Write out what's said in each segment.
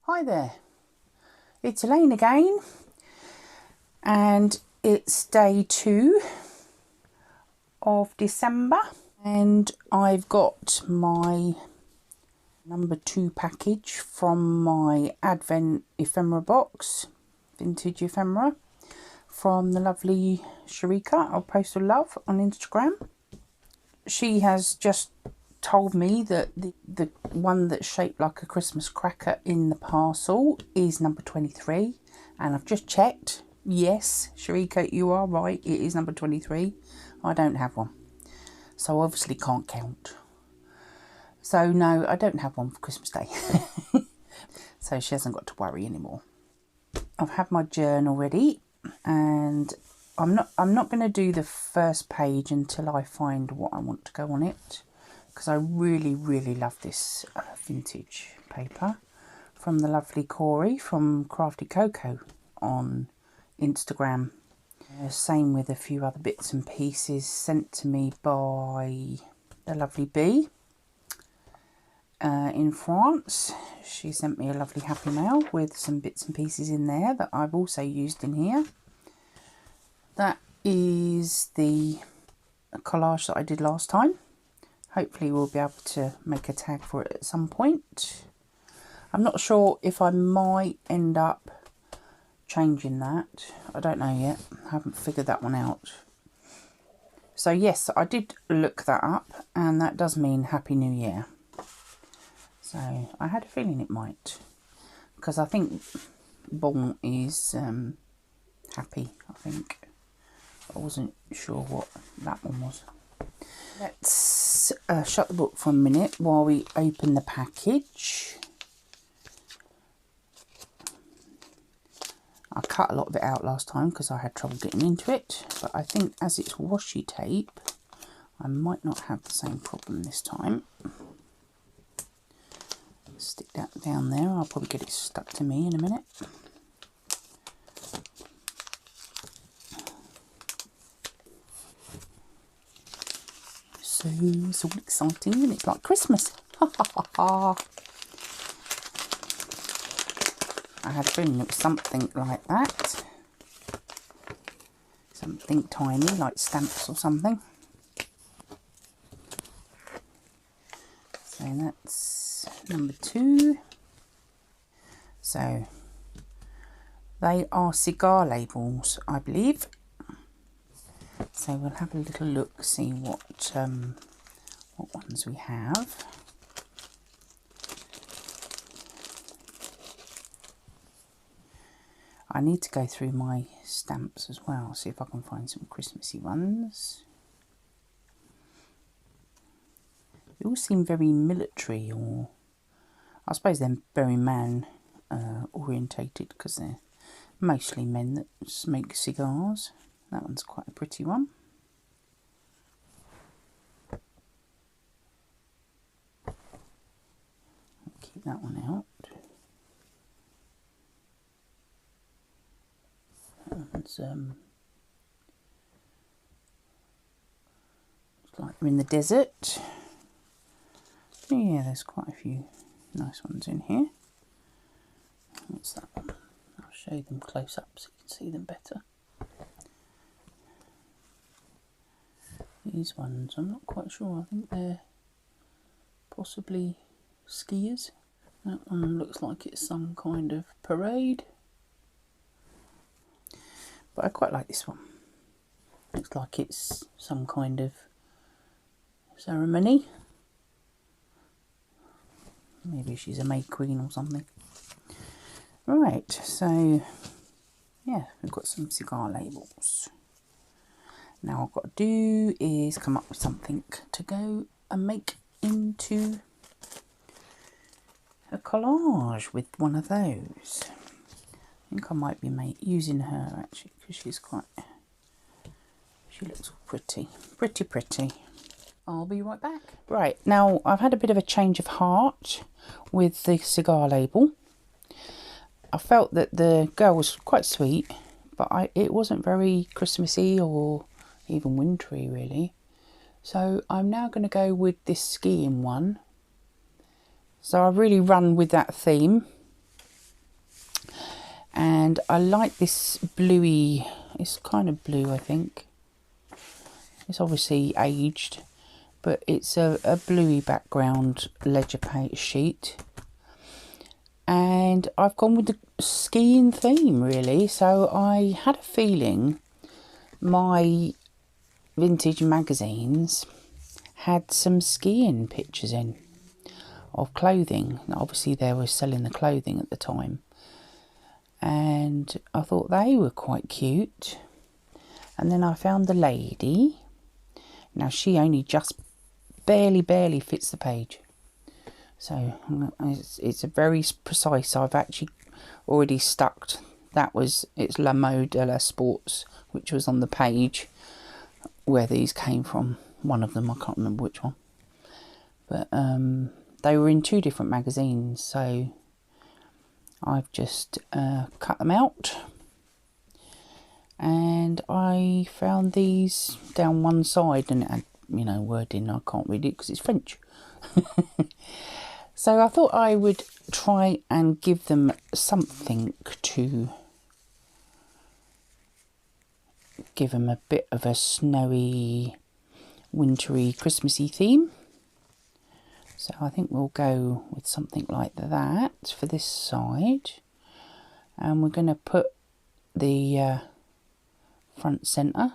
Hi there, it's Elaine again, and it's day 2 of December, and I've got my number 2 package from my Advent Ephemera Box, vintage ephemera, from the lovely Sharika of Postal Love on Instagram. She has just told me that the one that's shaped like a Christmas cracker in the parcel is number 23, and I've just checked. Yes, Sharika, you are right, it is number 23. I don't have one, so obviously can't count. So no, I don't have one for Christmas Day. So she hasn't got to worry anymore. I've had my journal ready, and I'm not going to do the first page until I find what I want to go on it, because I really love this vintage paper from the lovely Corrie from CraftyCoco on Instagram. Same with a few other bits and pieces sent to me by the lovely Bee in France. She sent me a lovely happy mail with some bits and pieces in there that I've also used in here. That is the collage that I did last time. Hopefully we'll be able to make a tag for it at some point. I'm not sure if I might end up changing that. I don't know yet. I haven't figured that one out. So yes, I did look that up, and that does mean Happy New Year. So I had a feeling it might, because I think Bon is happy, I think. I wasn't sure what that one was. Let's shut the book for a minute while we open the package. I cut a lot of it out last time because I had trouble getting into it, but I think as it's washi tape, I might not have the same problem this time. Stick that down there. I'll probably get it stuck to me in a minute. So exciting, and it's like Christmas. Ha ha ha ha. I had a feeling it was something like that. Something tiny, like stamps or something. So that's number 2. So they are cigar labels, I believe. So we'll have a little look, see what ones we have. I need to go through my stamps as well, see if I can find some Christmassy ones. They all seem very military, or I suppose they're very man orientated, because they're mostly men that make cigars. That one's quite a pretty one. Keep that one out. That one's it's like we're in the desert. Yeah, there's quite a few nice ones in here. What's that one? I'll show them close up so you can see them better. These ones, I'm not quite sure. I think they're possibly skiers. That one looks like it's some kind of parade. But I quite like this one. Looks like it's some kind of ceremony. Maybe she's a May Queen or something. Right, so yeah, we've got some cigar labels. Now what I've got to do is come up with something to go and make into a collage with one of those. I think I might be using her actually, because she looks pretty. I'll be right back. Right, now I've had a bit of a change of heart with the cigar label. I felt that the girl was quite sweet, but it wasn't very Christmassy or even wintry really. So I'm now going to go with this skiing one. So I've really run with that theme. And I like this bluey, it's kind of blue, I think. It's obviously aged, but it's a bluey background ledger page sheet. And I've gone with the skiing theme, really. So I had a feeling my vintage magazines had some skiing pictures in of clothing. Obviously they were selling the clothing at the time, and I thought they were quite cute. And then I found the lady. Now she only just barely fits the page, so it's a very precise. I've actually already stuck. It's La Mode de la Sports, which was on the page where these came from. One of them, I can't remember which one, but they were in 2 different magazines, so I've just cut them out, and I found these down one side, and it had, you know, wording. I can't read it because it's French. So I thought I would try and give them something to give them a bit of a snowy, wintry, Christmassy theme. So I think we'll go with something like that for this side. And we're going to put the front centre,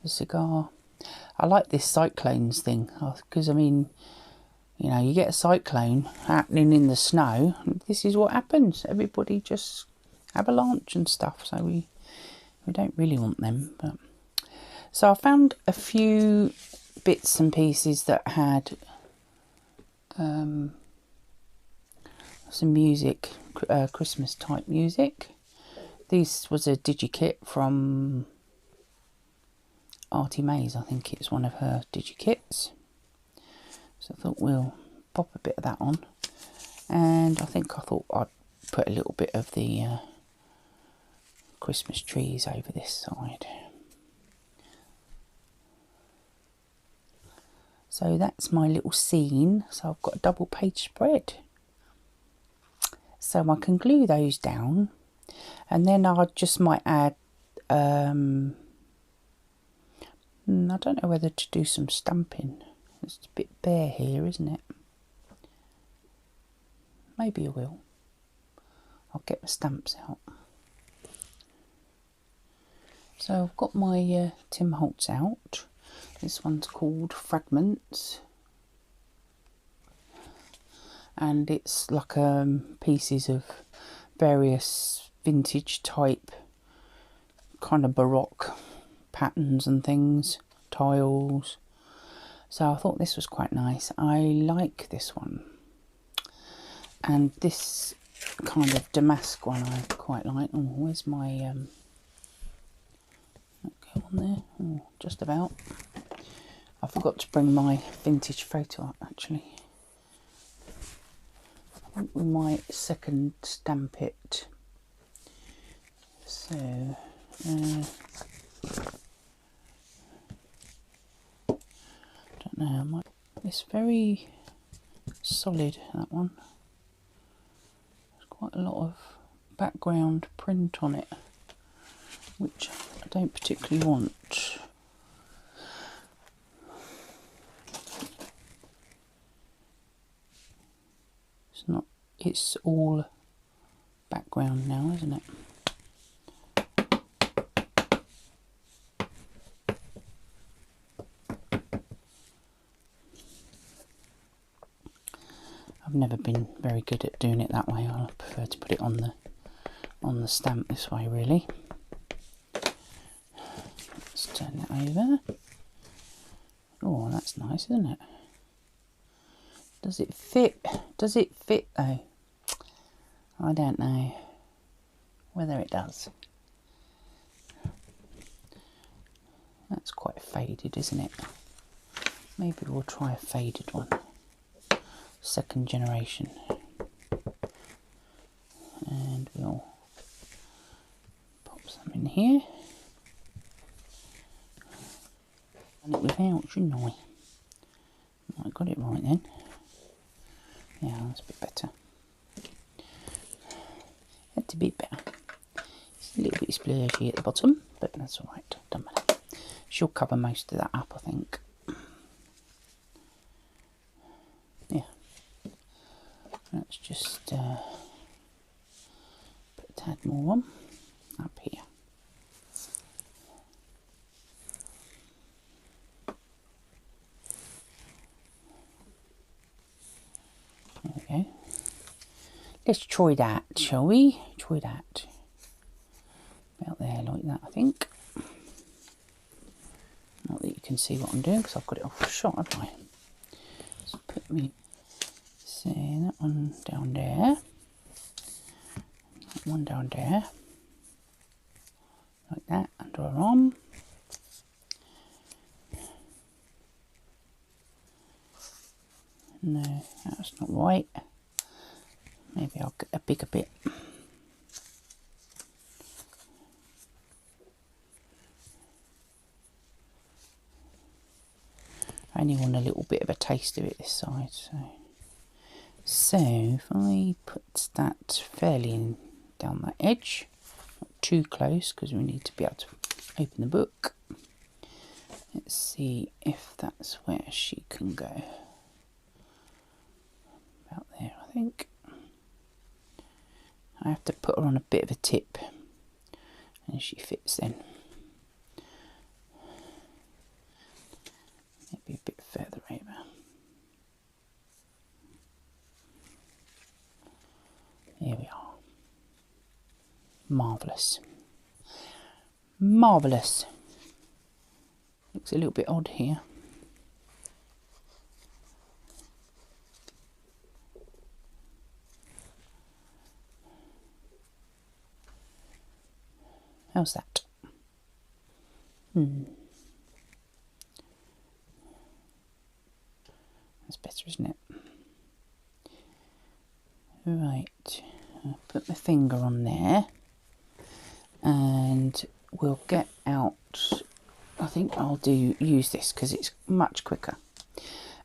the cigar. I like this cyclones thing, because I mean, you know, you get a cyclone happening in the snow, this is what happens. Everybody just avalanche and stuff, so we don't really want them. But so I found a few bits and pieces that had some music, Christmas type music. This was a digikit from Artymaze. I think it's one of her digikits. So I thought we'll pop a bit of that on. And I thought I'd put a little bit of the Christmas trees over this side. So that's my little scene. So I've got a double page spread. So I can glue those down, and then I just might add, I don't know whether to do some stamping. It's a bit bare here, isn't it? Maybe I will. I'll get my stamps out. So I've got my Tim Holtz out. This one's called Fragments, and it's like pieces of various vintage type, kind of baroque patterns and things, tiles. So I thought this was quite nice. I like this one, and this kind of damask one I quite like. Oh, where's my go on there? Oh, just about. I forgot to bring my vintage photo up, actually. I think we might second stamp it. So, don't know. It's very solid, that one. There's quite a lot of background print on it, which I don't particularly want. It's all background now, isn't it? I've never been very good at doing it that way. I prefer to put it on the stamp this way, really. Let's turn it over. Oh, that's nice, isn't it? Does it fit? Does it fit though? I don't know whether it does. That's quite faded, isn't it? Maybe we'll try a faded one. Second generation. And we'll pop some in here. And it without, shouldn't I? I got it right then. Yeah, that's a bit better. That's a bit better. A little bit splurgy at the bottom, but that's all right. Doesn't matter. She'll cover most of that up, I think. Yeah. Let's just put a tad more on up here. There we go. Let's try that, shall we? Try that. About there, like that, I think. Not that you can see what I'm doing because I've got it off the shot, haven't I? Let's put me, see that one down there. That one down there. Like that, under her arm. No, that's not right. Maybe I'll get a bigger bit. I only want a little bit of a taste of it this side. So if I put that fairly in down that edge, not too close because we need to be able to open the book. Let's see if that's where she can go. About there, I think. I have to put her on a bit of a tip and she fits then. Maybe a bit further over. Here we are. Marvellous. Marvellous. Looks a little bit odd here. How's that? That's better, isn't it? Right, I'll put my finger on there and we'll get out, I think I'll use this because it's much quicker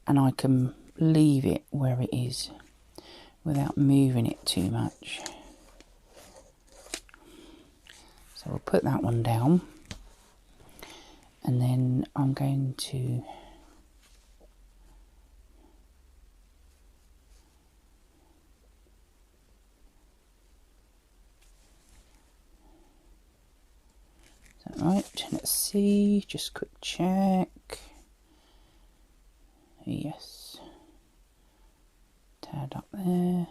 and I can leave it where it is without moving it too much. So we'll put that one down and then I'm going to right, let's see, just quick check. Yes, tad up there.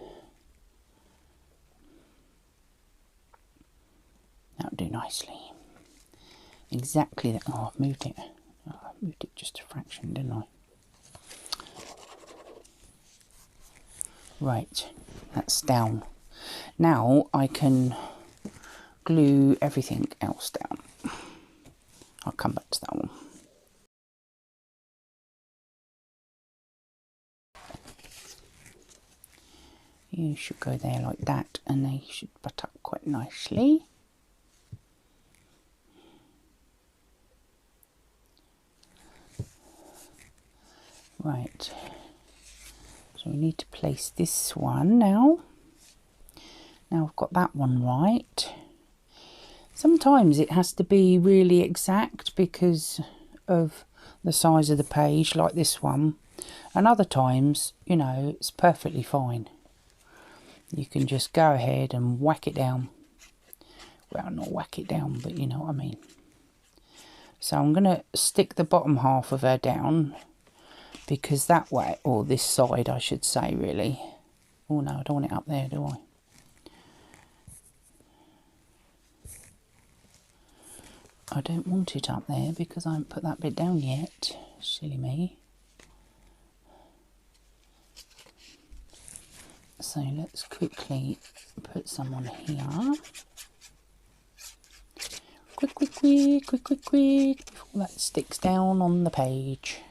That'll do nicely. Exactly that. Oh, I've moved it. Oh, I've moved it just a fraction, didn't I? Right, that's down. Now I can glue everything else down. I'll come back to that one. You should go there like that and they should butt up quite nicely. Right, so we need to place this one now. Now I've got that one right. Sometimes it has to be really exact because of the size of the page, like this one. And other times, you know, it's perfectly fine. You can just go ahead and whack it down. Well, not whack it down, but you know what I mean. So I'm going to stick the bottom half of her down because that way, or this side I should say really. Oh no, I don't want it up there, do I? I don't want it up there because I haven't put that bit down yet. Silly me. So let's quickly put some on here. Quick, quick, quick, quick, quick, quick, before that sticks down on the page.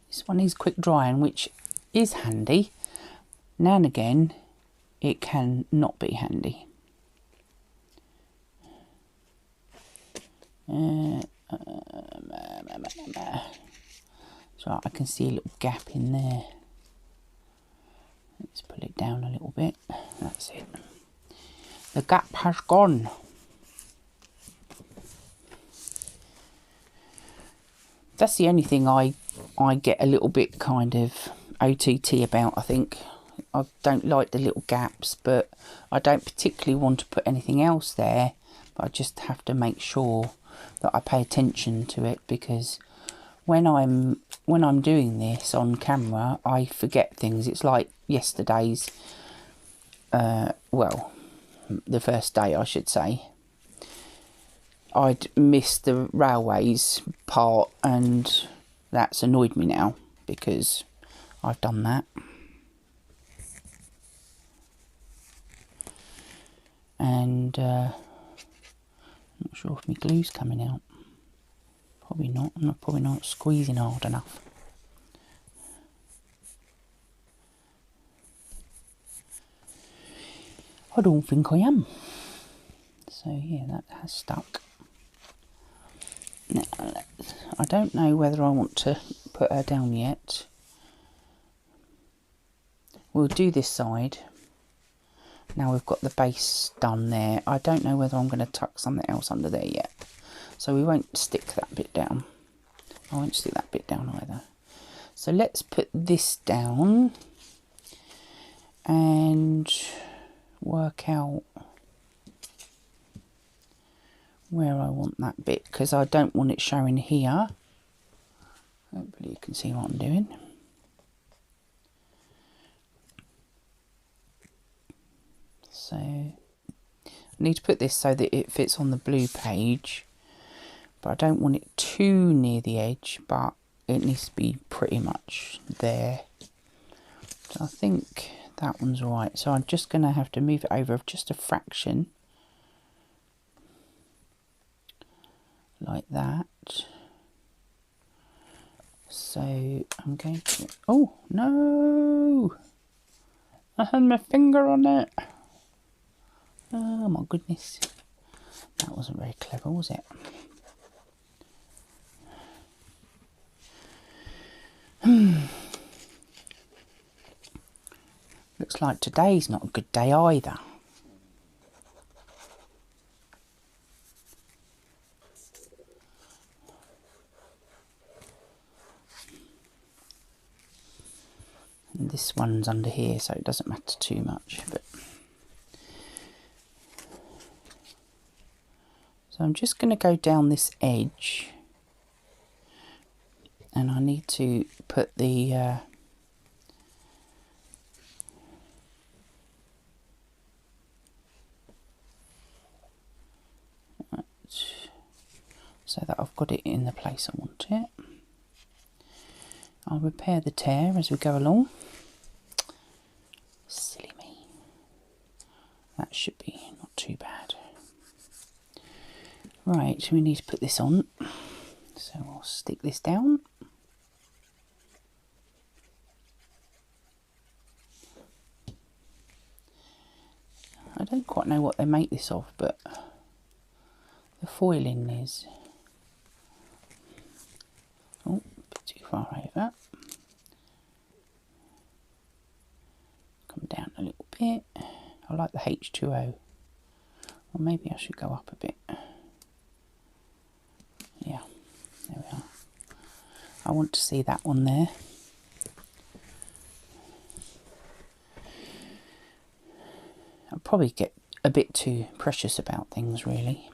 This one is quick drying, which is handy. Now and again, it can not be handy. So I can see a little gap in there. Let's pull it down a little bit. That's it. The gap has gone. That's the only thing I get a little bit kind of OTT about, I think. I don't like the little gaps, but I don't particularly want to put anything else there. But I just have to make sure that I pay attention to it, because when I'm doing this on camera, I forget things. It's like yesterday's, well, the first day I should say. I'd missed the railways part, and that's annoyed me now because I've done that. And I'm not sure if my glue's coming out. Probably not. I'm probably not squeezing hard enough. I don't think I am. So yeah, that has stuck. Now, I don't know whether I want to put her down yet. We'll do this side. Now we've got the base done there. I don't know whether I'm going to tuck something else under there yet. So we won't stick that bit down. I won't stick that bit down either. So let's put this down and work out where I want that bit, because I don't want it showing here. Hopefully you can see what I'm doing. So I need to put this so that it fits on the blue page, but I don't want it too near the edge, but it needs to be pretty much there. So I think that one's all right. So I'm just going to have to move it over just a fraction, like that. So I'm going to, oh no, I had my finger on it. Oh my goodness, that wasn't very clever, was it? Looks like today's not a good day either. And this one's under here, so it doesn't matter too much. But so I'm just going to go down this edge, and I need to put the so that I've got it in the place I want it. I'll repair the tear as we go along. Silly me. That should be not too bad. Right, so we need to put this on. So I'll stick this down. I don't quite know what they make this of, but the foiling is... Oh, a bit too far over. Come down a little bit. I like the H2O. Or maybe I should go up a bit. Yeah, there we are. I want to see that one there. I'll probably get a bit too precious about things, really.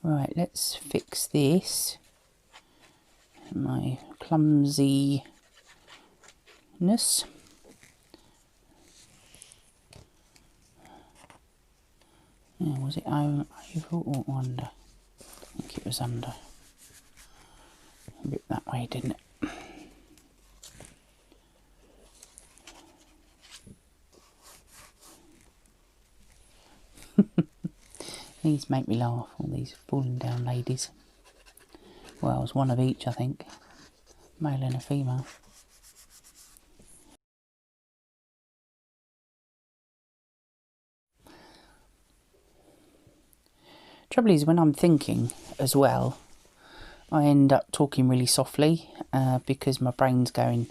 Right, let's fix this. My clumsiness. Yeah, was it over or under? I think it was under. A bit that way, didn't it? These make me laugh, all these falling down ladies. Well, it's one of each, I think. Male and a female. Trouble is, when I'm thinking as well, I end up talking really softly because my brain's going,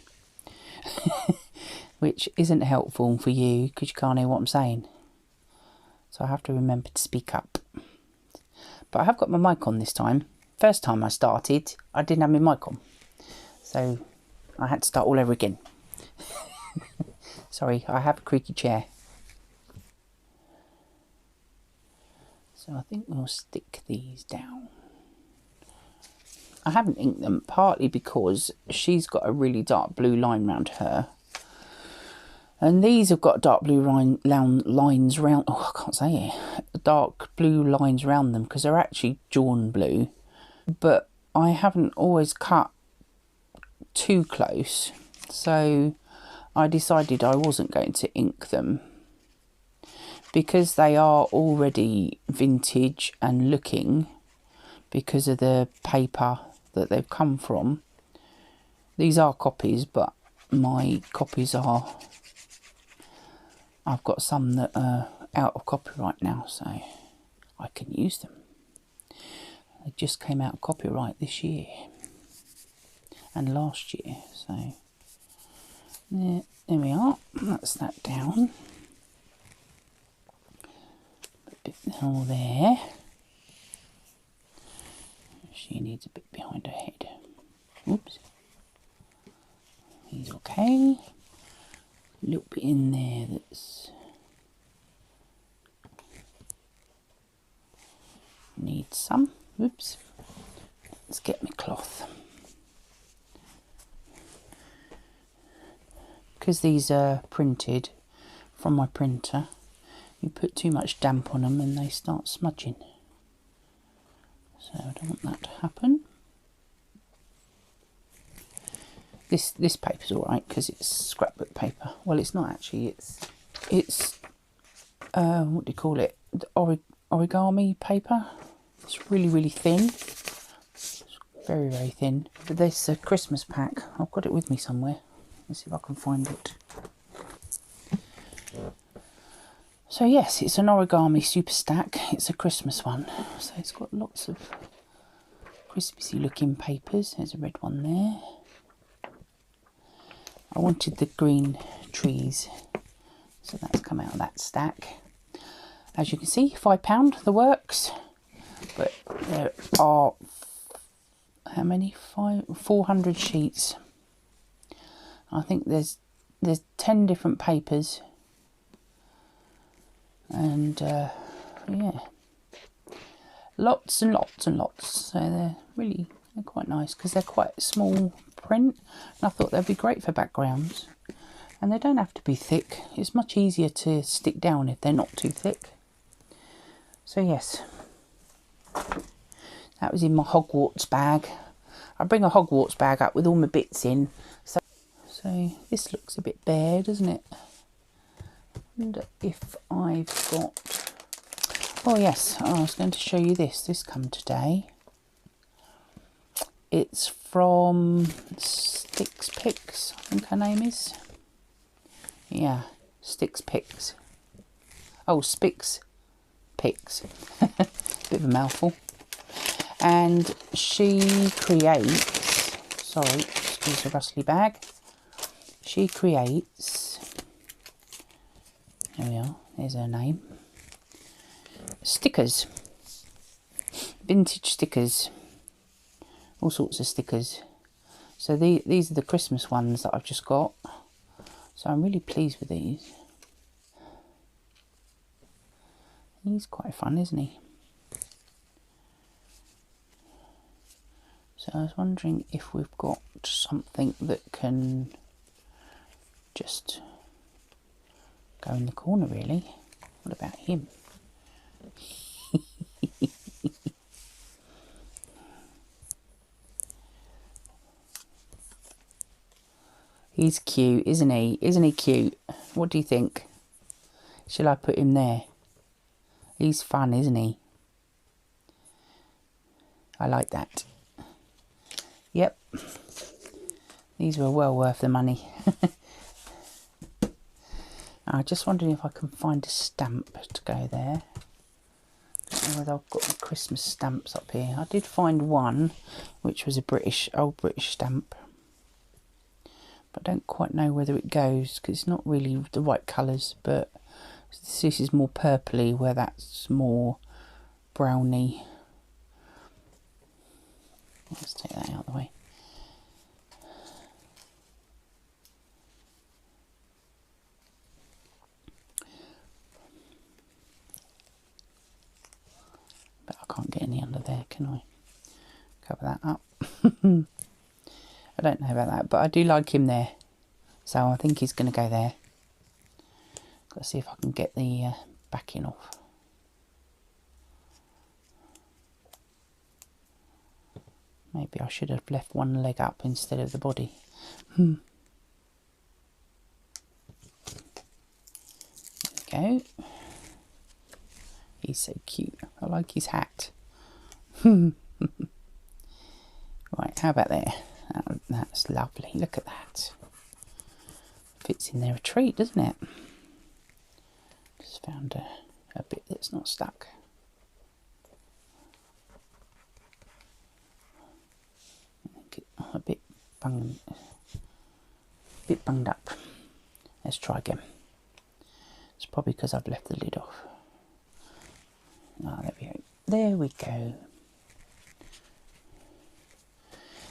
which isn't helpful for you because you can't hear what I'm saying. so I have to remember to speak up. But I have got my mic on this time. First time I started, I didn't have my mic on, so I had to start all over again. Sorry, I have a creaky chair. So I think we'll stick these down. I haven't inked them, partly because she's got a really dark blue line around her. And these have got dark blue lines round, oh, I can't say it, dark blue lines around them because they're actually drawn blue. But I haven't always cut too close, so I decided I wasn't going to ink them. Because they are already vintage and looking, because of the paper that they've come from. These are copies, but my copies are... I've got some that are out of copyright now, so I can use them. They just came out of copyright this year and last year, so there we are. That's that down. A bit more there. She needs a bit behind her head. Oops. He's okay. A little bit in there that's needs some. Oops. Let's get my cloth. Because these are printed from my printer, you put too much damp on them and they start smudging. So I don't want that to happen. This paper's alright because it's scrapbook paper. Well, it's not actually, it's what do you call it? The origami paper. It's really, really thin. It's very, very thin. But this Christmas pack, I've got it with me somewhere. Let's see if I can find it. So yes, it's an origami super stack. It's a Christmas one. So it's got lots of Christmassy looking papers. There's a red one there. I wanted the green trees, so that's come out of that stack. As you can see, £5 the works, but there are how many? 400 sheets. I think there's 10 different papers, and yeah, lots and lots and lots. So they're quite nice because they're quite small print, and I thought they'd be great for backgrounds, and they don't have to be thick. It's much easier to stick down if they're not too thick. So yes, that was in my Hogwarts bag. I bring a Hogwarts bag up with all my bits in, so this looks a bit bare, doesn't it? I wonder if I've got, oh yes, I was going to show you this come today. It's from SpicksPicks, I think her name is. Yeah, SpicksPicks. Oh, SpicksPicks. Bit of a mouthful. And she creates, sorry, excuse the rustly bag. She creates, there we are, there's her name. Stickers. Vintage stickers. All sorts of stickers. So these are the Christmas ones that I've just got. So I'm really pleased with these. He's quite fun, isn't he? So I was wondering if we've got something that can just go in the corner, really. What about him? He's cute, isn't he? Isn't he cute? What do you think? Shall I put him there? He's fun, isn't he? I like that. Yep. These were well worth the money. I'm just wondering if I can find a stamp to go there. I don't know whether I've got the Christmas stamps up here. I did find one, which was a old British stamp. But I don't quite know whether it goes, because it's not really the right colours, but This is more purpley, where that's more browny. Let's take that out of the way. But I can't get any under there, can I? Cover that up. I don't know about that, but I do like him there. So I think he's going to go there. Got to see if I can get the backing off. Maybe I should have left one leg up instead of the body. There we go. He's so cute. I like his hat. Right, how about there? That's lovely. Look at that. Fits in there a treat, doesn't it? Just found a bit that's not stuck. A bit bunged up. Let's try again. It's probably because I've left the lid off. Oh, there we go. There we go.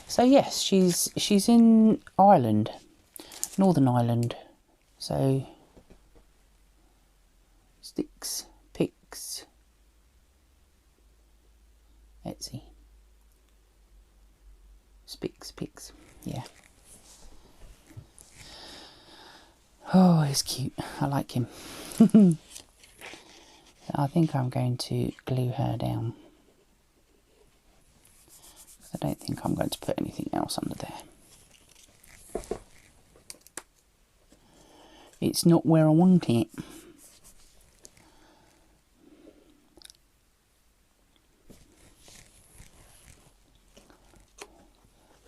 So yes, she's in Ireland, Northern Ireland. So SpicksPicks, Etsy. SpicksPicks, yeah. Oh, he's cute. I like him. I think I'm going to glue her down. I don't think I'm going to put anything else under there. It's not where I want it.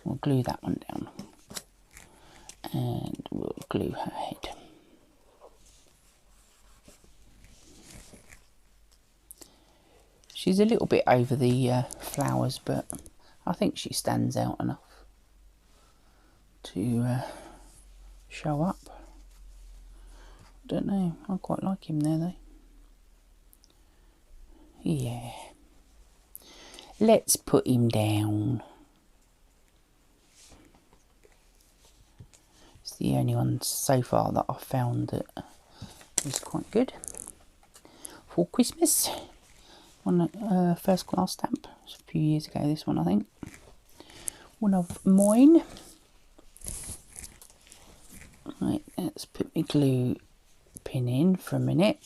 We'll glue that one down. And we'll glue her head. She's a little bit over the flowers, but I think she stands out enough to show up. I don't know, I quite like him there though. Yeah. Let's put him down. It's the only one so far that I've found that is quite good for Christmas. On a first class stamp. It was a few years ago, this one I think. One of mine. Right, let's put my glue pin in for a minute.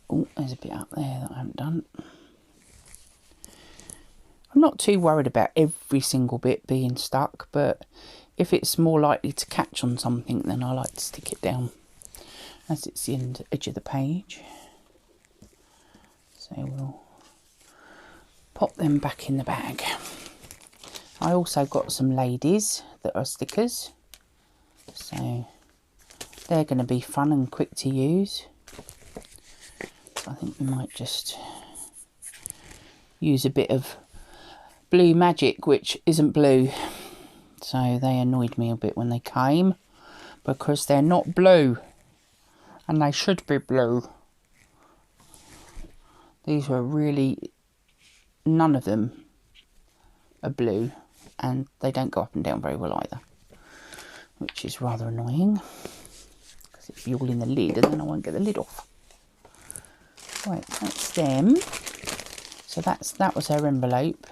Oh, there's a bit up there that I haven't done. I'm not too worried about every single bit being stuck, but if it's more likely to catch on something, then I like to stick it down as it's the edge of the page. So we'll pop them back in the bag. I also got some ladies that are stickers, so they're going to be fun and quick to use. So I think we might just use a bit of blue magic, which isn't blue. So they annoyed me a bit when they came, because they're not blue and they should be blue. These were really, none of them are blue, and they don't go up and down very well either, which is rather annoying because it'd be all in the lid and then I won't get the lid off. Right, that's them. So that was her envelope.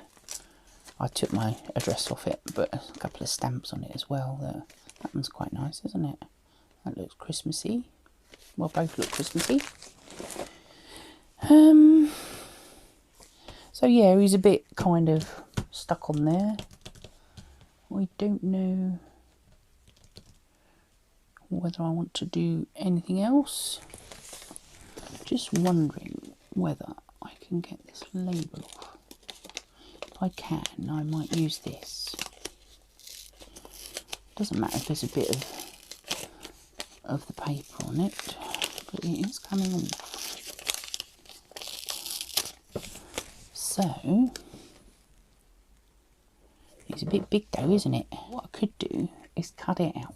I took my address off it, but a couple of stamps on it as well. That one's quite nice, isn't it? That looks Christmassy. Well, both look Christmassy. So yeah, he's a bit kind of stuck on there. We don't know whether I want to do anything else. Just wondering whether I can get this label off. If I can, I might use this. Doesn't matter if there's a bit of the paper on it, but it is coming off. So, it's a bit big though, isn't it? What I could do is cut it out.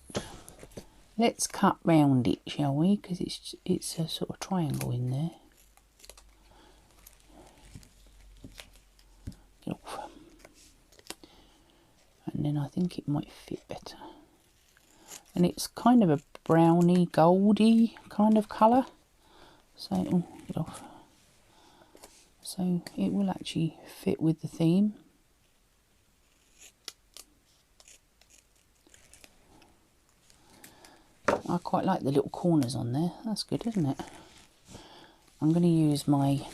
Let's cut round it, shall we? Because it's a sort of triangle in there. Get off. And then I think it might fit better. And it's kind of a browny, goldy kind of colour. So, oh, get off. So it will actually fit with the theme. I quite like the little corners on there. That's good, isn't it? I'm going to use my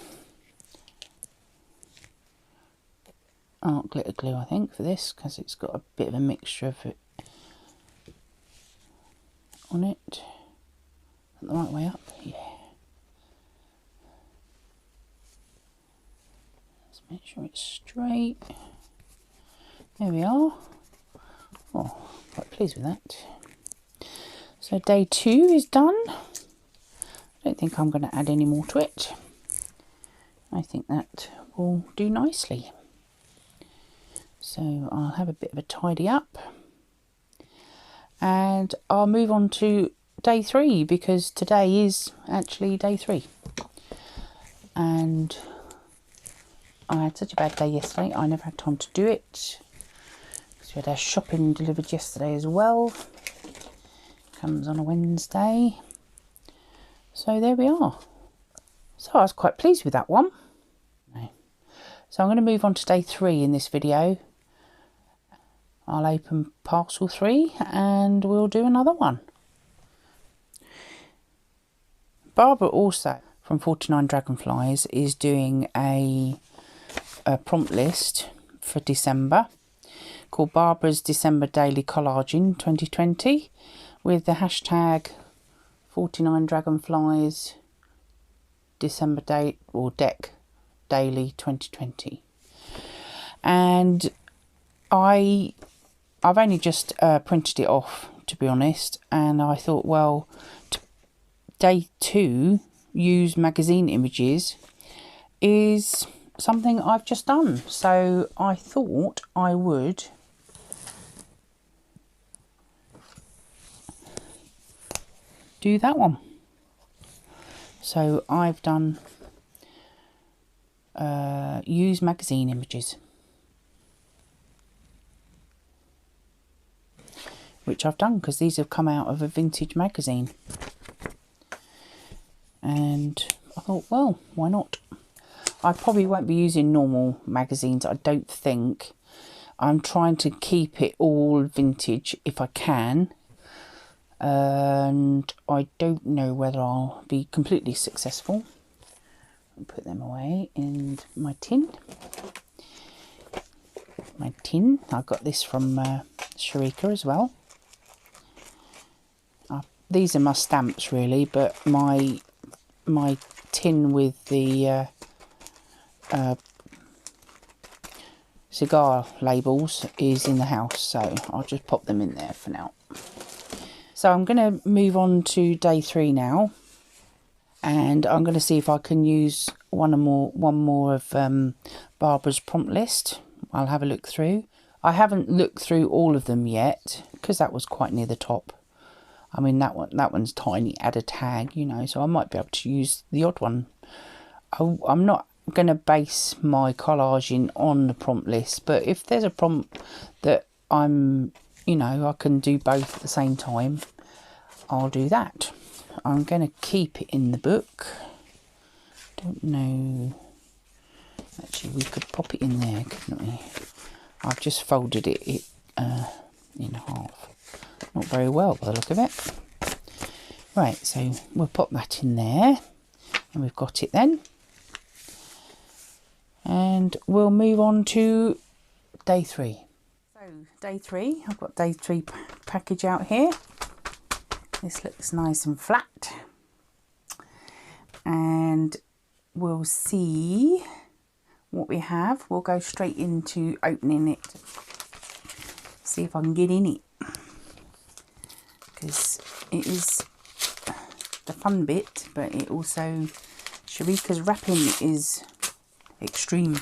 art glitter glue, I think, for this, because it's got a bit of a mixture of it on it. The right way up, yeah. Let's make sure it's straight. There we are. Oh, quite pleased with that. So day 2 is done. I don't think I'm going to add any more to it. I think that will do nicely. So I'll have a bit of a tidy up. And I'll move on to day 3, because today is actually day 3. And I had such a bad day yesterday, I never had time to do it. So we had our shopping delivered yesterday as well. Comes on a Wednesday. So there we are. So I was quite pleased with that one. So I'm going to move on to day 3 in this video. I'll open parcel 3 and we'll do another one. Barbara also from 49 Dragonflies is doing a prompt list for December called Barbara's December Daily Collaging 2020 with the hashtag 49 Dragonflies December Day or Deck Daily 2020. And I've only just printed it off, to be honest, and I thought, well, day 2, use magazine images, is something I've just done. So I thought I would do that one. So I've done use magazine images, which I've done because these have come out of a vintage magazine. And I thought, well, why not? I probably won't be using normal magazines, I don't think. I'm trying to keep it all vintage if I can. And I don't know whether I'll be completely successful. I'll put them away in my tin. I got this from Sharika as well. These are my stamps really, but my tin with the cigar labels is in the house, so I'll just pop them in there for now. So I'm going to move on to day 3 now, and I'm going to see if I can use one more of Barbara's prompt list. I'll have a look through. I haven't looked through all of them yet because that was quite near the top. I mean, that one's tiny, add a tag, you know, so I might be able to use the odd one. I'm not going to base my collaging on the prompt list, but if there's a prompt that I'm, you know, I can do both at the same time, I'll do that. I'm going to keep it in the book. Don't know. Actually, we could pop it in there, couldn't we? I've just folded it in half. Not very well by the look of it. Right, so we'll pop that in there. And we've got it then. And we'll move on to day 3. So day 3, I've got day 3 package out here. This looks nice and flat. And we'll see what we have. We'll go straight into opening it. See if I can get in it. Because it is the fun bit, but it also, Sharika's wrapping is extreme.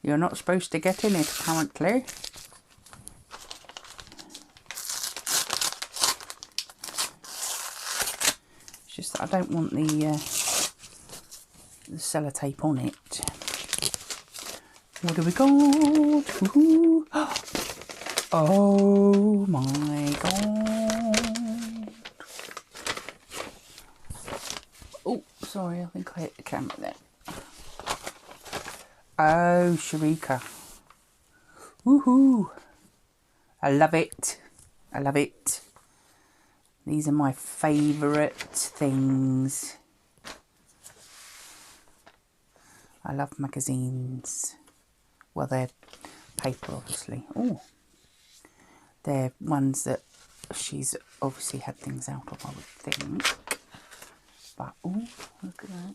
You're not supposed to get in it, apparently. just that I don't want the sellotape on it. What have we got? Woohoo! Oh my god! Oh, sorry, I think I hit the camera there. Oh, Sharika. Woohoo! I love it. I love it. These are my favourite things. I love magazines. Well, they're paper, obviously. Oh, they're ones that she's obviously had things out of, I would think. But, oh, look at that.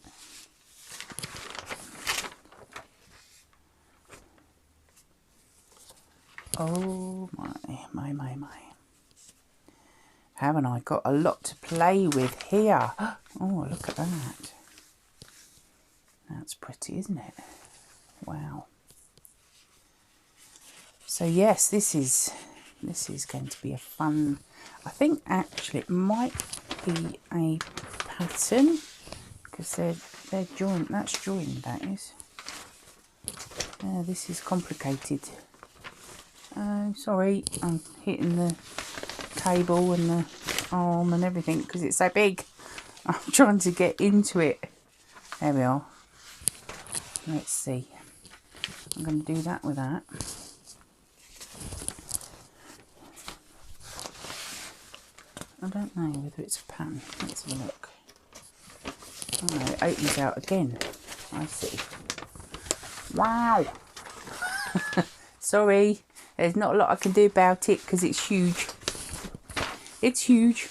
Oh, my. Haven't I got a lot to play with here? Oh, look at that. That's pretty, isn't it? Wow. So yes, this is going to be a fun. I think actually it might be a pattern because they're joined. That's joined. That is. This is complicated. Oh, sorry, I'm hitting the table and the arm and everything because it's so big. I'm trying to get into it. There we are. Let's see. I'm going to do that with that. I don't know whether it's a pattern. Let's have a look. Oh no, it opens out again. I see. Wow! Sorry, there's not a lot I can do about it because it's huge. It's huge.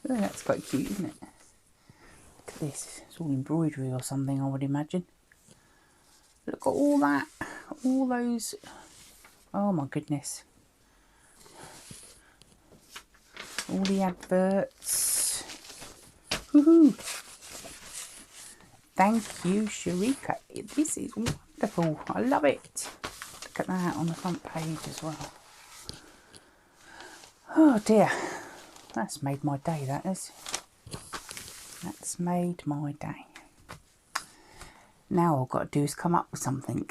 Oh, that's quite cute, isn't it? Look at this. It's all embroidery or something, I would imagine. Look at all that. All those. Oh my goodness. All the adverts. Woohoo! Thank you, Sharika. This is wonderful. I love it. Look at that on the front page as well. Oh dear. That's made my day, that is. That's made my day. Now all I've got to do is come up with something.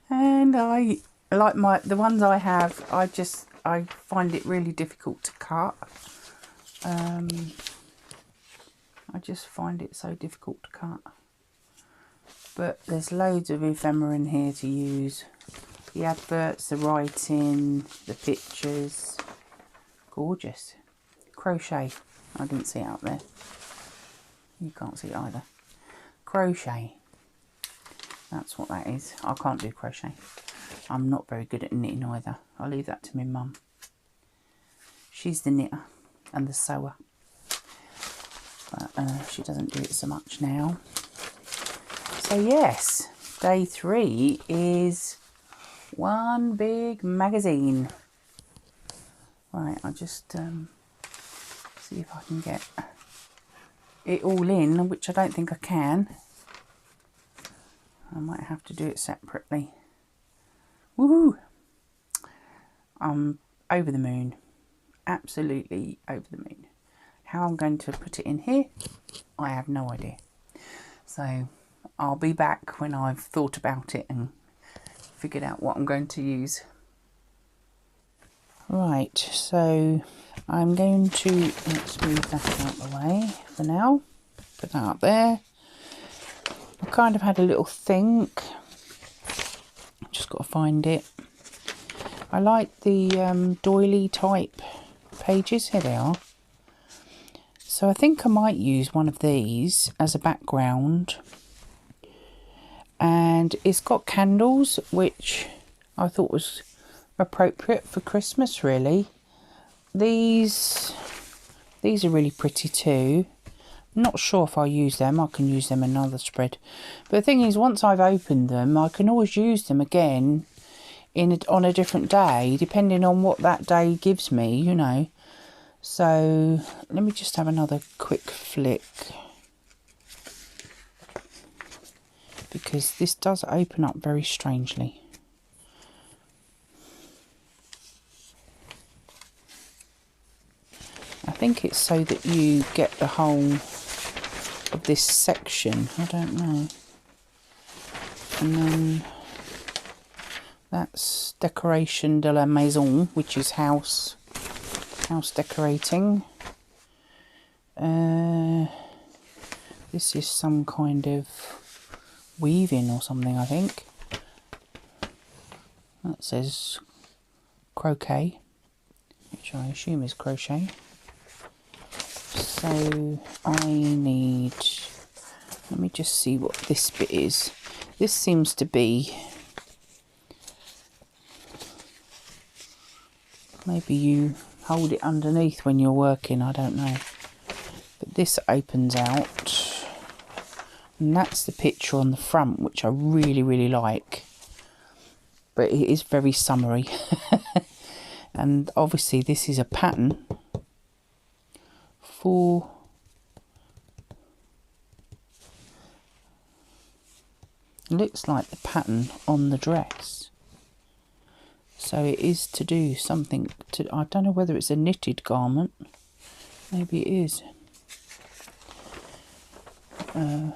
And I like the ones I have, I find it really difficult to cut. I just find it so difficult to cut. But there's loads of ephemera in here to use. The adverts, the writing, the pictures. Gorgeous. Crochet. I didn't see it up there. You can't see it either. Crochet. That's what that is. I can't do crochet. I'm not very good at knitting either. I'll leave that to my mum. She's the knitter and the sewer. But she doesn't do it so much now. So yes, day 3 is one big magazine. Right, I'll just see if I can get it all in, which I don't think I can. I might have to do it separately. Woohoo! I'm over the moon. Absolutely over the moon. How I'm going to put it in here, I have no idea. So I'll be back when I've thought about it and figured out what I'm going to use. Right, so I'm going to, let's move that out of the way for now. Put that up there. I kind of had a little think. Just got to find it. I like the doily type pages. Here they are. So I think I might use one of these as a background. And it's got candles, which I thought was appropriate for Christmas, really. These are really pretty too. Not sure if I'll use them. I can use them in another spread. But the thing is, once I've opened them, I can always use them again on a different day, depending on what that day gives me, you know. So let me just have another quick flick, because this does open up very strangely. I think it's so that you get the whole of this section. I don't know. And then that's Decoration de la Maison, which is house decorating. This is some kind of weaving or something, I think. That says croquet, which I assume is crochet. So I need, let me just see what this bit is. This seems to be, maybe you hold it underneath when you're working, I don't know. But this opens out, and that's the picture on the front, which I really, really like. But it is very summery. And obviously this is a pattern for looks like the pattern on the dress. So it is to do something to, I don't know whether it's a knitted garment. Maybe it is. I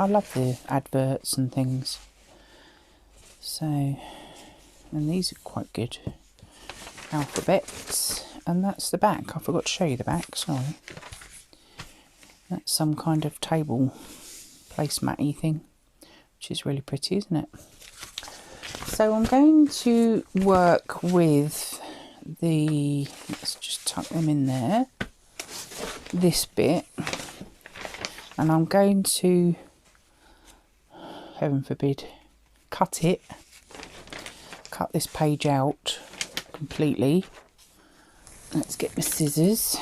love the adverts and things. So, and these are quite good. Alphabets. And that's the back. I forgot to show you the back, sorry. That's some kind of table placemat-y thing, which is really pretty, isn't it? So I'm going to work with the, let's just tuck them in there, this bit, and I'm going to, heaven forbid, cut this page out completely. Let's get my scissors.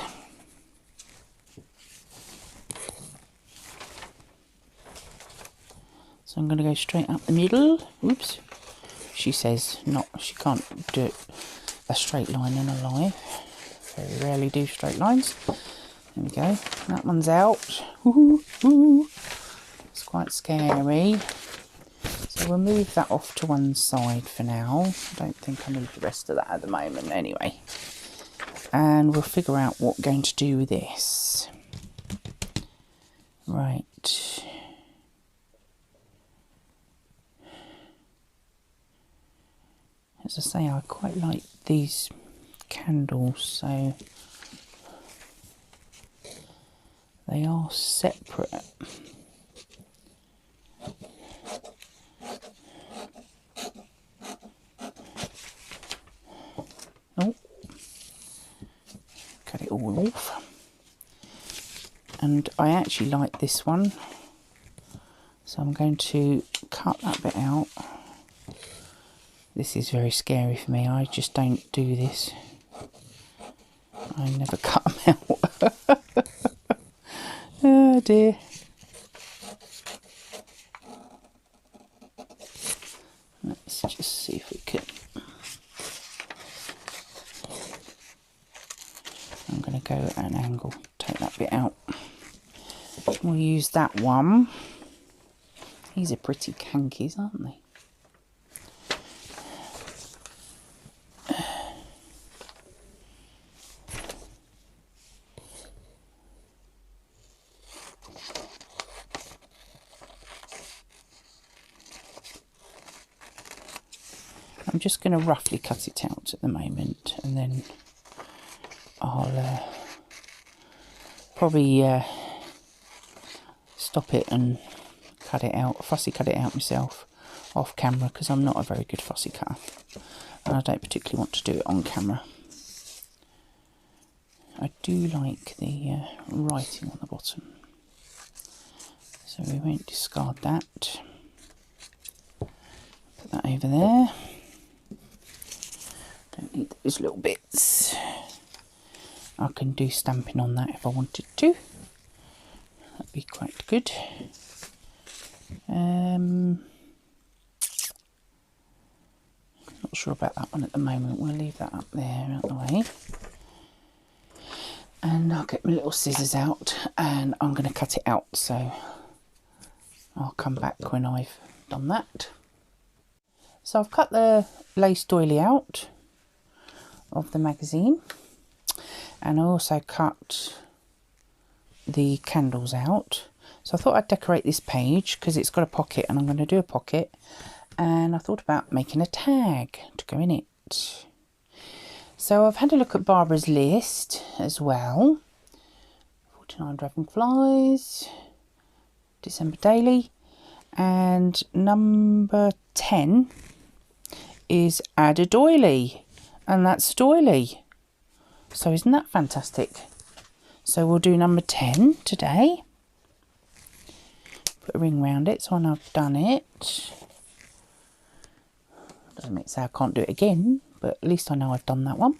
So I'm going to go straight up the middle. Oops. She says not, she can't do a straight line in her life. Very rarely do straight lines. There we go. That one's out. Ooh, ooh. It's quite scary. So we'll move that off to one side for now. I don't think I need the rest of that at the moment anyway. And we'll figure out what we're going to do with this. Right. As I say, I quite like these candles, so they are separate. Oh, cut it all off. And I actually like this one, so I'm going to cut that bit out. This is very scary for me. I just don't do this. I never cut them out. Oh dear. Let's just see if we can. I'm going to go at an angle. Take that bit out. We'll use that one. These are pretty cankies, aren't they? I'm just going to roughly cut it out at the moment, and then I'll probably stop it and cut it out, fussy cut it out myself off camera, because I'm not a very good fussy cutter and I don't particularly want to do it on camera. I do like the writing on the bottom, so we won't discard that. Put that over there. Don't need those little bits. I can do stamping on that if I wanted to. That'd be quite good. Not sure about that one at the moment. We'll leave that up there out the way. And I'll get my little scissors out and I'm going to cut it out. So I'll come back when I've done that. So I've cut the lace doily out of the magazine, and I also cut the candles out. So I thought I'd decorate this page because it's got a pocket, and I'm going to do a pocket, and I thought about making a tag to go in it. So I've had a look at Barbara's list as well. 49 dragonflies, December daily, and number 10 is add a doily, and that's a doily. So isn't that fantastic? So we'll do number 10 today. Put a ring round it so I know I've done it. Doesn't mean to say I can't do it again, but at least I know I've done that one.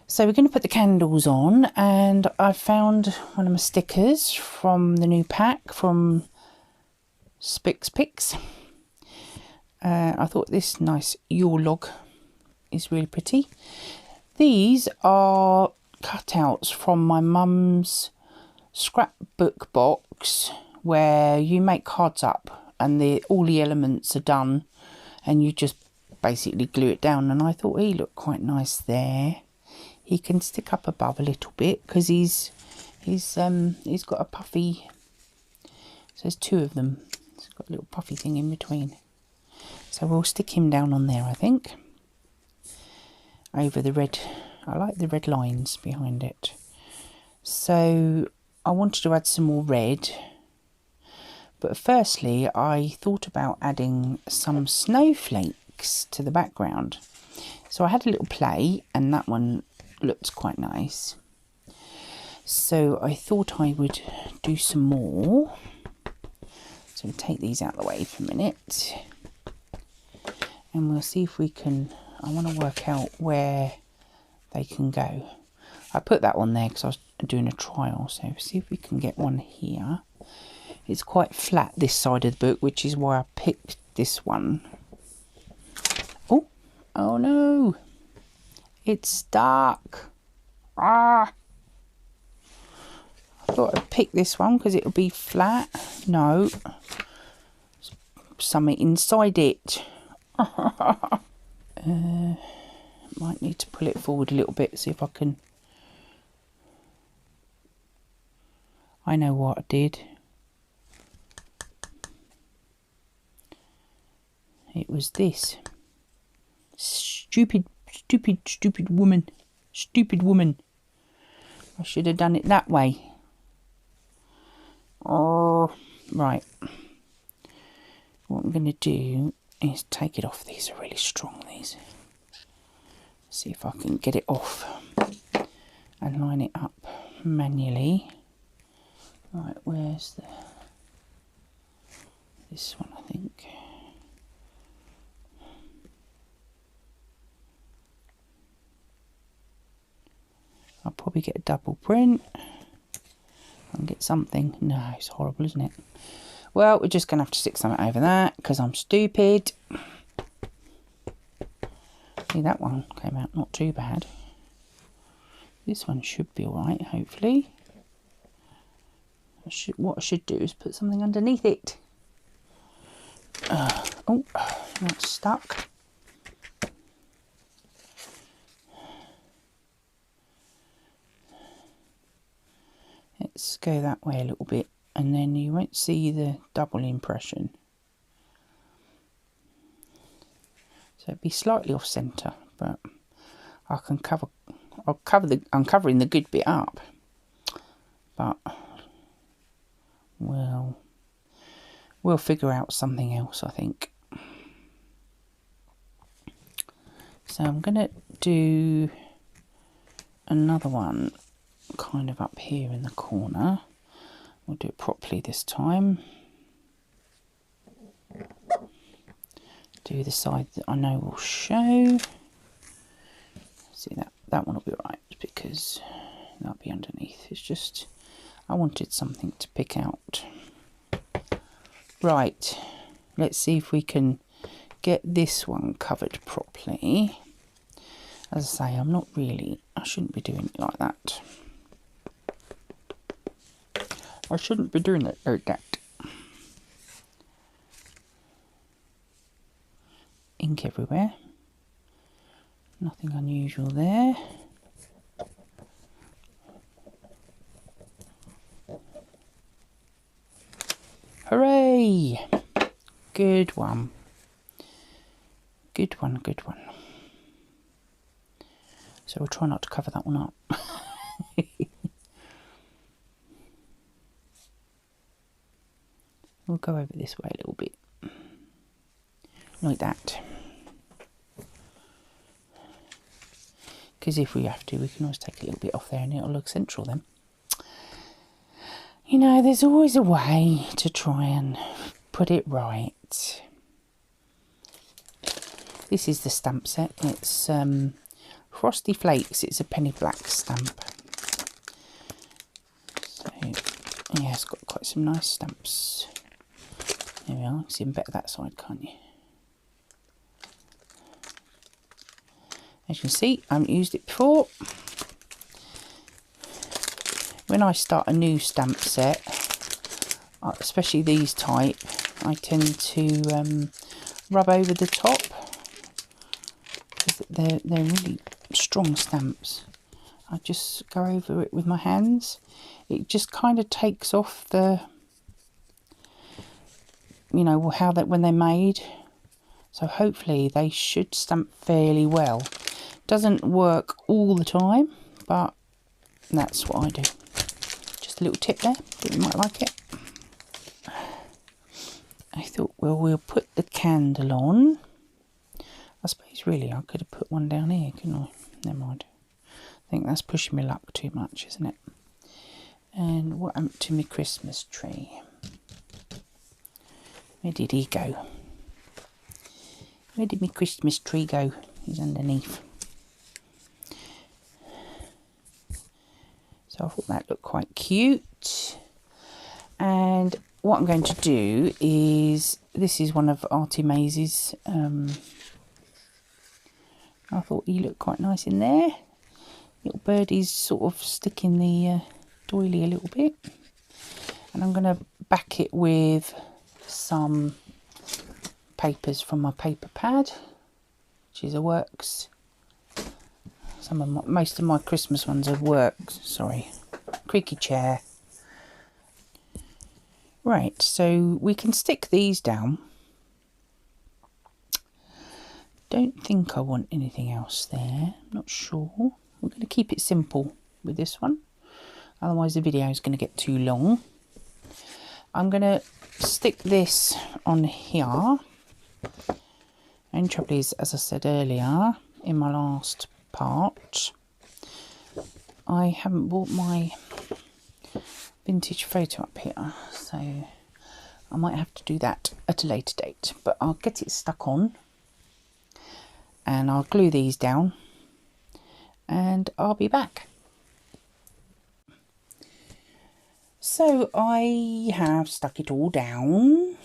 So we're going to put the candles on, and I found one of my stickers from the new pack from SpicksPicks. I thought this nice Yule log is really pretty. These are cutouts from my mum's scrapbook box, where you make cards up and all the elements are done, and you just basically glue it down. And I thought he looked quite nice there. He can stick up above a little bit because he's got a puffy. So there's two of them. He's got a little puffy thing in between. So we'll stick him down on there, I think. Over the red. I like the red lines behind it. So I wanted to add some more red. But firstly, I thought about adding some snowflakes to the background. So I had a little play, and that one looked quite nice. So I thought I would do some more. So we'll take these out of the way for a minute. And we'll see if we can... I want to work out where they can go. I put that one there because I was doing a trial. So see if we can get one here. It's quite flat this side of the book, which is why I picked this one. Oh no! It's stuck. Ah! I thought I'd pick this one because it'll be flat. No. Something inside it. Might need to pull it forward a little bit, see if I can... I know what I did. It was this. Stupid woman. Stupid woman. I should have done it that way. Oh, right. What I'm going to do is take it off. These are really strong, these. See if I can get it off and line it up manually. Right, where's this one, I think. I'll probably get a double print and get something. No, it's horrible, isn't it? Well, we're just going to have to stick something over that because I'm stupid. See, that one came out not too bad. This one should be alright, hopefully. What I should do is put something underneath it. Oh, that's stuck. Let's go that way a little bit, and then you won't see the double impression. So it'd be slightly off centre, but I can I'm covering the good bit up. But we'll figure out something else, I think. So I'm gonna do another one kind of up here in the corner. We'll do it properly this time. Do the side that I know will show. See, that one will be right because that'll be underneath. It's just I wanted something to pick out. Right, let's see if we can get this one covered properly. As I say, I shouldn't be doing it like that. I shouldn't be doing it like that. Ink everywhere. Nothing unusual there. Good one, good one. So we'll try not to cover that one up. We'll go over this way a little bit. Like that. Because if we have to, we can always take a little bit off there and it'll look central then. You know, there's always a way to try and put it right. This is the stamp set. It's Frosty Flakes. It's a penny black stamp. So, yeah, it's got quite some nice stamps. There we are. You can see them better that side, can't you? As you can see, I haven't used it before. When I start a new stamp set, especially these type, I tend to rub over the top. They're really strong stamps. I just go over it with my hands. It just kind of takes off the, you know, how that when they're made. So hopefully they should stamp fairly well. Doesn't work all the time, but that's what I do. Just a little tip there. Think you might like it. I thought, well, we'll put the candle on. I suppose really I could have put one down here, couldn't I? Never mind. I think that's pushing my luck too much, isn't it? And what happened to my Christmas tree? Where did he go? Where did my Christmas tree go? He's underneath. So I thought that looked quite cute. And what I'm going to do is, this is one of Artymaze's. I thought he looked quite nice in there. Little birdies sort of stick in the doily a little bit. And I'm going to back it with some papers from my paper pad, which is a Works. Most of my Christmas ones are Works. Sorry, creaky chair. Right, so we can stick these down. Don't think I want anything else there. I'm not sure. We're going to keep it simple with this one. Otherwise the video is going to get too long. I'm going to stick this on here. And trouble is, as I said earlier in my last part, I haven't bought my vintage photo up here. So I might have to do that at a later date. But I'll get it stuck on. And I'll glue these down and I'll be back. So I have stuck it all down.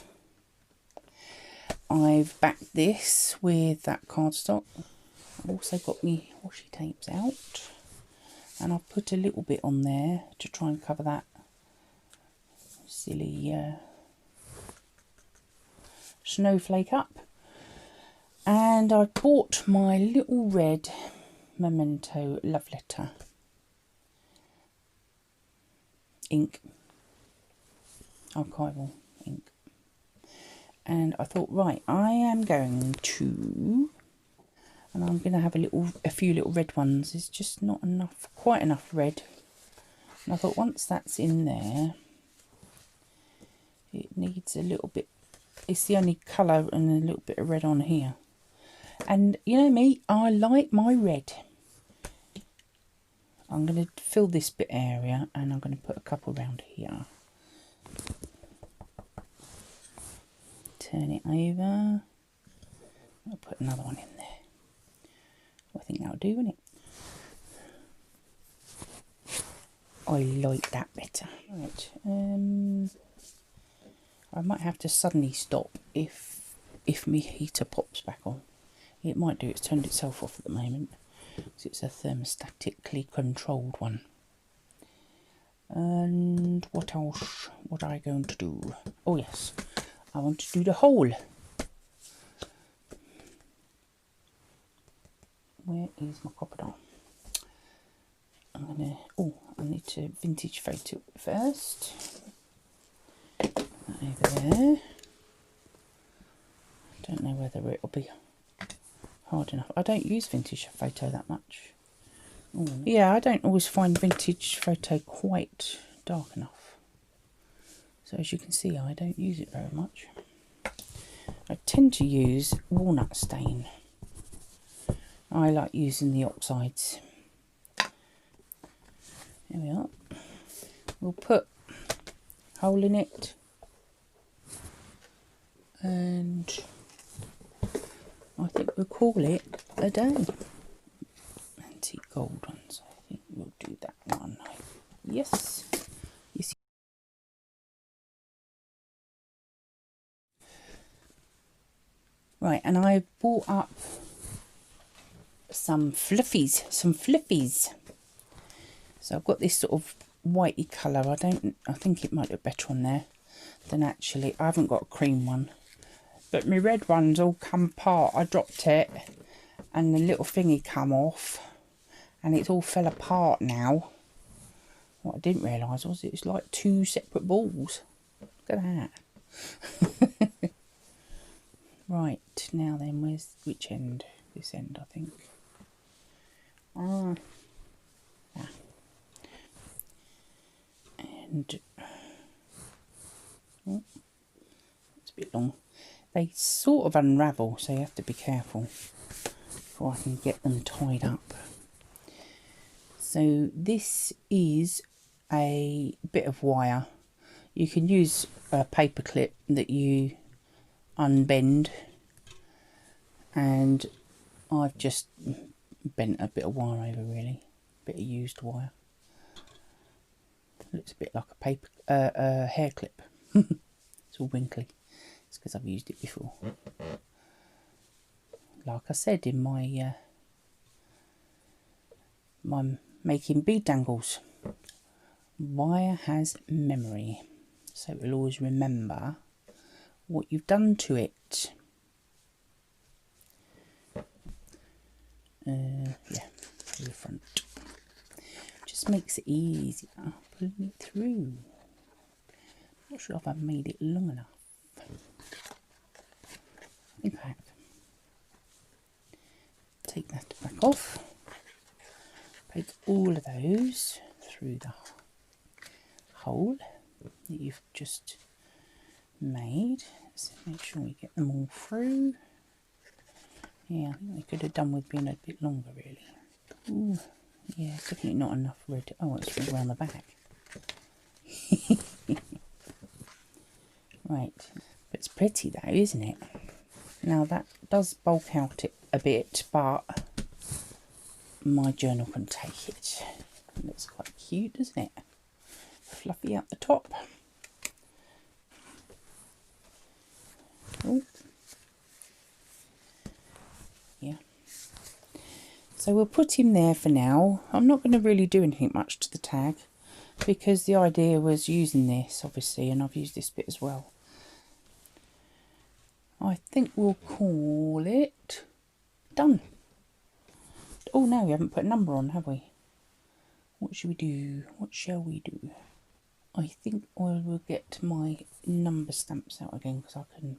I've backed this with that cardstock. I've also got my washi tapes out. And I've put a little bit on there to try and cover that silly snowflake up. And I bought my little red Memento love letter ink, archival ink. And I thought, right, I am going to, and I'm going to have a few little red ones. It's just not enough, quite enough red. And I thought once that's in there, it needs a little bit, it's the only colour and a little bit of red on here. And you know me, I like my red. I'm going to fill this bit area and I'm going to put a couple around here. Turn it over. I'll put another one in there. I think that'll do, won't it? I like that better. Right. I might have to suddenly stop if my heater pops back on. It might do. It's turned itself off at the moment because it's a thermostatically controlled one. And what else? What am I going to do? Oh yes, I want to do the hole. Where is my crocodile? I'm gonna. Oh, I need to vintage photo it first. Over there. Don't know whether it'll be hard enough. I don't use vintage photo that much. Ooh. Yeah, I don't always find vintage photo quite dark enough. So as you can see, I don't use it very much. I tend to use walnut stain. I like using the oxides. There we are. We'll put a hole in it. And I think we'll call it a day. Antique gold ones. I think we'll do that one. Yes. Yes. Right, and I bought up some fluffies. So I've got this sort of whitey colour. I think it might look better on there than actually. I haven't got a cream one. But my red ones all come apart. I dropped it and the little thingy come off and it's all fell apart now. What I didn't realise was it was like 2 separate balls. Look at that. Right, now then, where's which end? This end, I think. And oh, it's a bit long. They sort of unravel, so you have to be careful before I can get them tied up. So this is a bit of wire. You can use a paper clip that you unbend, and I've just bent a bit of wire over, really, a bit of used wire. Looks a bit like a paper hair clip. It's all wrinkly. It's because I've used it before. Like I said in my my making bead dangles, wire has memory, so it will always remember what you've done to it. Yeah, to the front. Just makes it easier pulling it through. Not sure if I've made it long enough. I think I have. Take that back off. Poke all of those through the hole that you've just made. So make sure we get them all through. Yeah, I think they could have done with being a bit longer, really. Ooh, yeah, definitely not enough red. Oh, it's all around the back. Right, but it's pretty though, isn't it? Now that does bulk out it a bit, but my journal can take it. It looks quite cute, doesn't it? Fluffy at the top. Oh. Yeah. So we'll put him there for now. I'm not going to really do anything much to the tag because the idea was using this, obviously, and I've used this bit as well. I think we'll call it done. Oh no, we haven't put a number on, have we? What should we do? What shall we do? I think I will get my number stamps out again because I can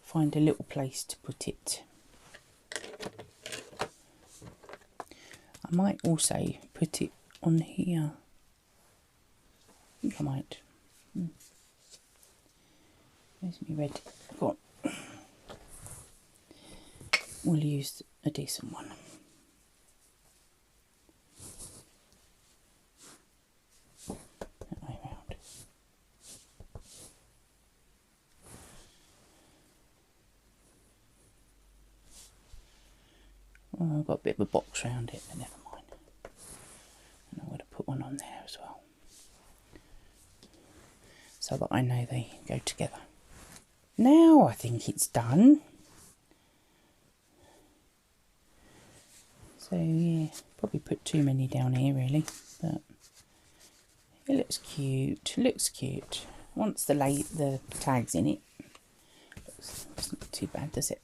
find a little place to put it. I might also put it on here. I think I might. Where's my red? Go on. We'll use a decent one. That way round. Oh, I've got a bit of a box round it, but never mind. And I'm going to put one on there as well, so that I know they go together. Now I think it's done. So yeah, probably put too many down here really, but it looks cute. Looks cute. Once the tag's in it, it's not too bad, does it?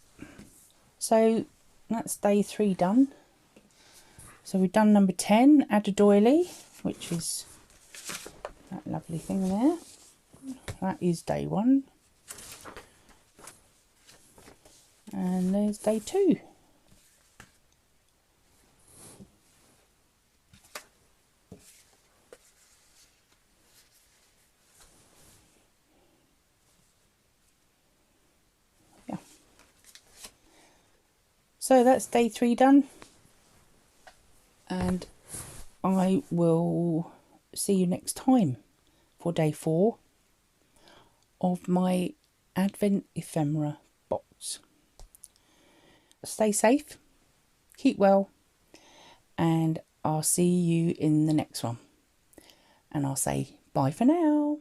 So that's day 3 done. So we've done number 10, add a doily, which is that lovely thing there. That is day 1. And there's day 2. So that's day 3 done, and I will see you next time for day 4 of my Advent Ephemera box. Stay safe, keep well, and I'll see you in the next one. And I'll say bye for now.